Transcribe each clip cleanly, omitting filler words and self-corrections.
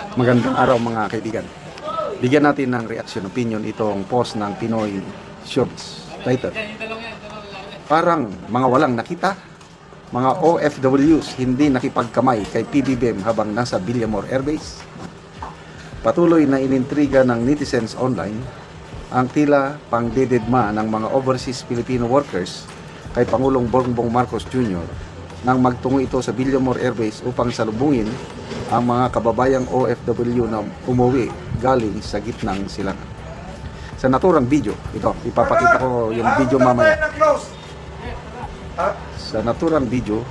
Magandang araw mga kaibigan. Bigyan natin ng reaction opinion itong post ng Pinoy Shorts title. Parang mga walang nakita, mga OFWs hindi nakipagkamay kay PBBM habang nasa Villamor Air Base. Patuloy na inintriga ng netizens online ang tila pangdededma ng mga overseas Filipino workers kay Pangulong Bongbong Marcos Jr. nang magtungo ito sa Villamor Air Base upang salubungin ang mga kababayang OFW na umuwi galing sa gitnang silangan. Sa naturang video, ito, ipapakita ko yung video mamaya. Sa naturang video,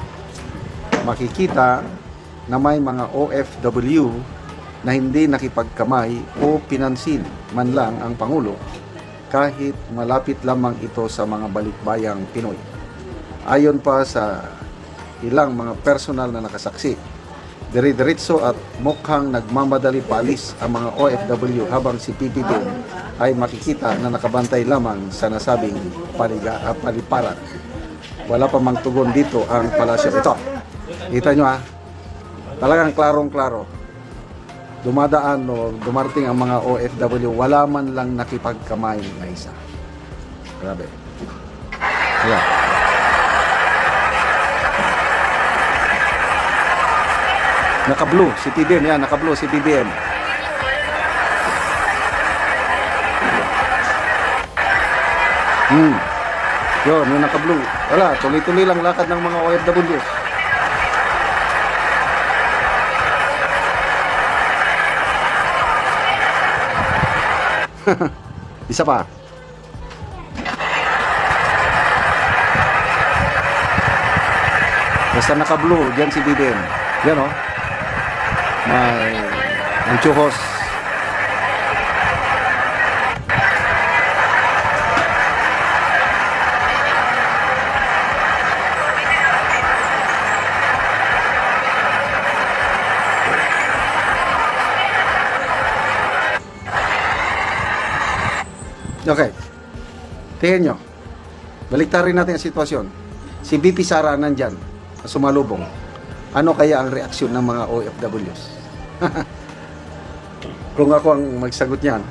makikita na may mga OFW na hindi nakipagkamay o pinansin man lang ang Pangulo kahit malapit lamang ito sa mga balikbayang Pinoy. Ayon pa sa ilang mga personal na nakasaksi, dire-diretso at mukhang nagmamadali paalis ang mga OFW habang si PBBM ay makikita na nakabantay lamang sa nasabing paliparan. Wala pa mang tugon dito ang palasyo. Ito, kita nyo talagang klarong-klaro. Dumadaan o dumarating ang mga OFW, wala man lang nakipagkamay na isa. Grabe. Ayan. Naka-blue si PBBM, yan, naka-blue si PBBM. Yun, yung naka-blue. Wala, tuloy-tuloy lang lakad ng mga OFWs. Isa pa. Basta naka-blue, dyan si PBBM. Yan o. May anchuhos. Okay. Tingnan nyo. Baliktarin natin ang sitwasyon. Si BP Sara nandyan, sumalubong. Ano kaya ang reaksyon ng mga OFWs? Kung ako ang magsagot niyan,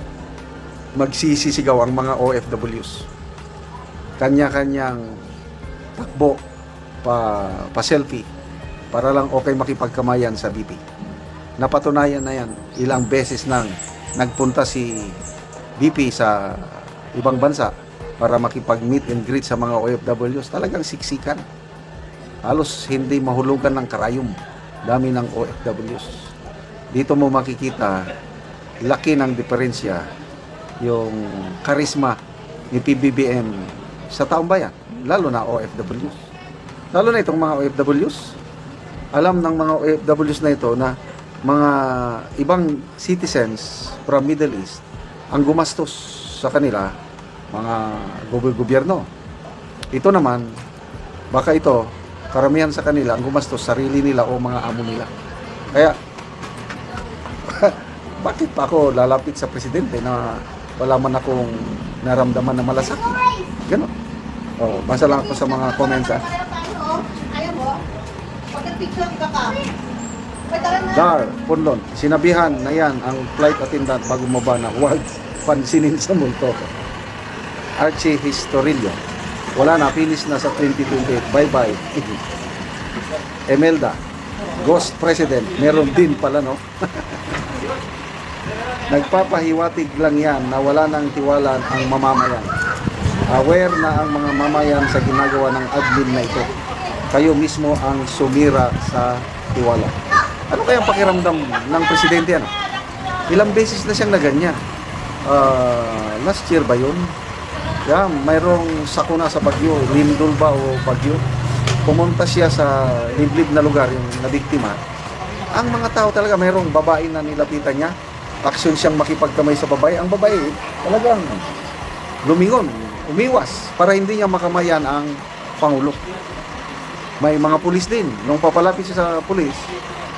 magsisisigaw ang mga OFWs. Kanya-kanyang takbo pa-selfie para lang okay makipagkamayan sa BP. Napatunayan na yan, ilang beses nang nagpunta si BP sa ibang bansa para makipag-meet and greet sa mga OFWs. Talagang siksikan. Halos hindi mahulugan ng karayom. Dami ng OFWs. Dito mo makikita laki ng diferensya yung karisma ni PBBM sa taong bayan, lalo na OFWs. Lalo na itong mga OFWs. Alam ng mga OFWs na ito na mga ibang citizens from Middle East ang gumastos sa kanila, mga gobyerno. Ito naman, baka ito karamihan sa kanila ang gumastos sarili nila o mga amo nila. Kaya bakit pa ako lalapit sa presidente na wala man akong naramdaman na malasakit? Ganon. Oh, basa lang ako sa mga comments Ayaw mo? Pagka-picture ka ka. Dar, Punlon, sinabihan na yan ang flight attendant bago maba na huwag pansinin sa multo. Archie Historillo, wala na, finish na sa 2028. Bye-bye. Emelda, Ghost President, meron din pala, no? Nagpapahiwatig lang yan na wala nang tiwala ang mamamayan. Aware na ang mga mamayan sa ginagawa ng admin na ito. Kayo mismo ang sumira sa tiwala. Ano kayang pakiramdam ng presidente? Ano? Ilang beses na siyang naganyan. Last year ba yun? Yeah, mayroong sakuna sa Bagyo, Lindol ba o Bagyo? Pumunta siya sa liblib na lugar, yung nabiktima. Ang mga tao talaga, mayroong babae na nilapitan niya. Aksyon siyang makipagkamay sa babae. Ang babae talagang lumingon, umiwas para hindi niya makamayan ang Pangulo. May mga pulis din. Nung papalapit siya sa pulis,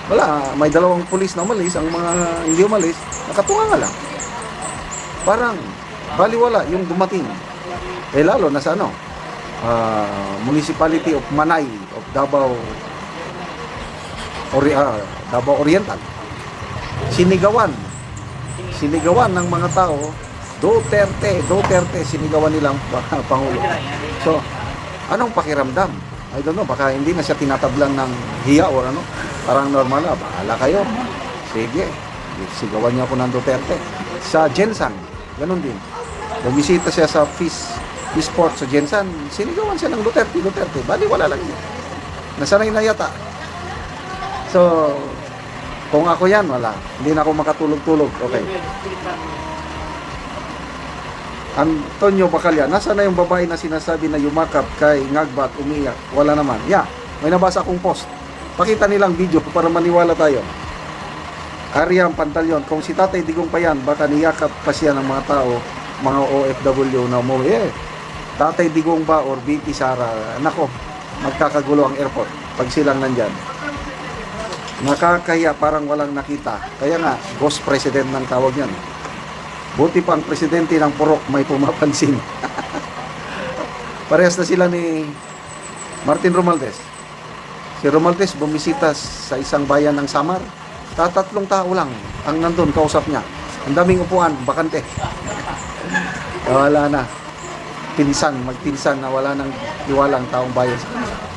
wala, may dalawang pulis na umalis. Ang mga hindi umalis, nakatunga nga lang. Parang baliwala yung dumating. Lalo na sa Municipality of Manay of Davao Oriental. sinigawan ng mga tao, Duterte, sinigawan nilang Pangulo. So, anong pakiramdam? I don't know, baka hindi na siya tinatablan ng hiya or ano, parang normal na, bahala kayo. Sige, sigawan niya ako ng Duterte. Sa Jensan, ganun din. Bumisita siya sa Peace Port sa Jensan, sinigawan siya ng Duterte. Bali, wala lang yun. Nasanay na yata. So, kung ako yan, wala. Hindi na ako makatulog-tulog. Okay. Antonio Bacalya, nasa na yung babae na sinasabi na yumakap kay Ngagbat, umiyak? Wala naman. Yeah, may nabasa akong post. Pakita nilang video para maniwala tayo. Ariam Pantalyon, kung si Tatay Digong pa yan, baka niyakap pa siya ng mga tao, mga OFW na umuwi. Tatay Digong ba or BP Sara? Nako, magkakagulo ang airport pag silang nandyan. Nakakahiya, parang walang nakita. Kaya nga, ghost president ng tawag yan. Buti pa ang presidente ng Purok may pumapansin. Parehas na sila ni Martin Romualdez. Si Romualdez bumisita sa isang bayan ng Samar. Tatlong tao lang ang nandun, kausap niya. Ang daming upuan, bakante. Wala na. Magpinsan na wala nang iwalang taong bayan sa kanila.